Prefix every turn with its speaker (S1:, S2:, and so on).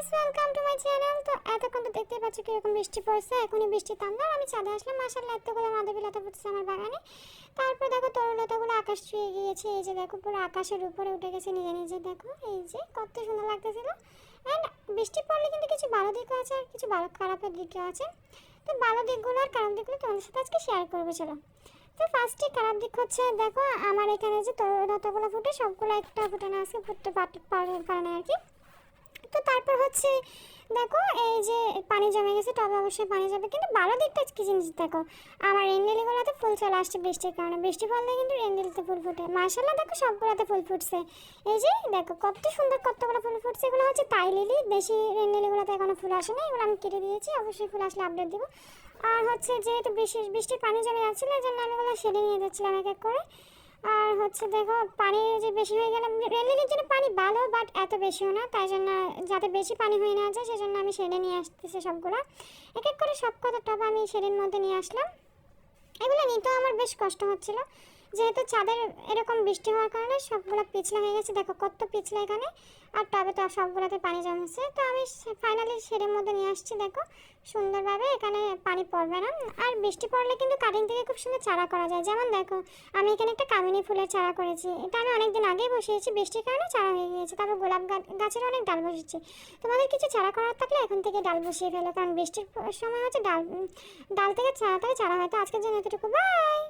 S1: Guys, welcome to my channel. তো এতক্ষণ তো দেখতেই পাচ্ছ কিরকম বৃষ্টি পড়ছে, এখনই বৃষ্টি থামলো আর আমি ছাদে আসলাম। মাশাআল্লাহ এতগুলো মাধবীলতা ফুটছে আমার বাগানে। তারপর দেখো তরুলতাগুলো আকাশ ছুঁয়ে গিয়েছে, এই যে দেখো পুরো আকাশের উপরে উঠে গেছে নিজে নিজে। দেখো এই যে কত সুন্দর লাগতেছিল। অ্যান্ড বৃষ্টি পড়লে কিন্তু কিছু ভালো দিকও আছে আর কিছু ভালো খারাপের দিকও আছে। তো ভালো দিকগুলো আর খারাপ দিকগুলো তোমাদের সাথে আজকে শেয়ার করবো, চলো। তো ফার্স্টে খারাপ দিক হচ্ছে, দেখো আমার এখানে যে তরুলতাগুলো ফুটে সবগুলো একটা ফুটানো আছে, ফুটতে পারে না আর কি। তো তারপর হচ্ছে দেখো এই যে পানি জমে গেছে, টবে অবশ্যই পানি যাবে, কিন্তু ভালো দিকটা কি জিনিস দেখো, আমার রেনলিলিগুলোতে ফুল চলে আসছে বৃষ্টির কারণে। বৃষ্টি পড়লে কিন্তু রেনলিলিতে ফুল ফুটে। মাশাআল্লাহ দেখো সবগুলোতে ফুল ফুটছে। এই যে দেখো কত সুন্দর কতগুলো ফুল ফুটছে। এগুলো হচ্ছে তাই লিলি, বেশি রেনলিলিগুলোতে এখনো ফুল আসে না, এগুলো আমি কেটে দিয়েছি, অবশ্যই ফুল আসলে আপডেট দিব। আর হচ্ছে যেহেতু বৃষ্টির পানি জমে যাচ্ছিল, এই জন্য আমি এগুলো সেরে নিয়ে যাচ্ছিলাম এক এক করে। আর হচ্ছে দেখো পানি যে বেশি হয়ে গেলে রেলিংয়ের জন্য পানি ভালো, বাট এত বেশিও না, তাই জন্য যাতে বেশি পানি হয়ে না যায় সেজন্য আমি সেরে নিয়ে আসতেছি সবগুলো। এক এক করে সব কত টব আমি সেরের মধ্যে নিয়ে আসলাম। এগুলো নিতেও আমার বেশ কষ্ট হচ্ছিল, যেহেতু ছাদের এরকম বৃষ্টি হওয়ার কারণে সবগুলো পিছলা হয়ে গেছে। দেখো কত পিছলা এখানে, আর টবে তো সবগুলোতে পানি জমেছে। তো আমি ফাইনালি সেরের মধ্যে নিয়ে আসছি, দেখো সুন্দরভাবে এখানে পানি পড়বে না। আর বৃষ্টি পড়লে কিন্তু কাটিং থেকে খুব সুন্দর চারা করা যায়। যেমন দেখো আমি এখানে একটা কামিনী ফুলের চারা করেছি, এটা আমি অনেকদিন আগেই বসিয়েছি, বৃষ্টির কারণে চারা হয়ে গিয়েছে। তারপর গোলাপ গাছের অনেক ডাল বসেছি। তোমাদের কিছু চারা করার থাকলে এখন থেকে ডাল বসিয়ে ফেলো, কারণ বৃষ্টির সময় হচ্ছে ডাল থেকে চারা হয়। তো আজকের জন্য এতটুকু, বাই।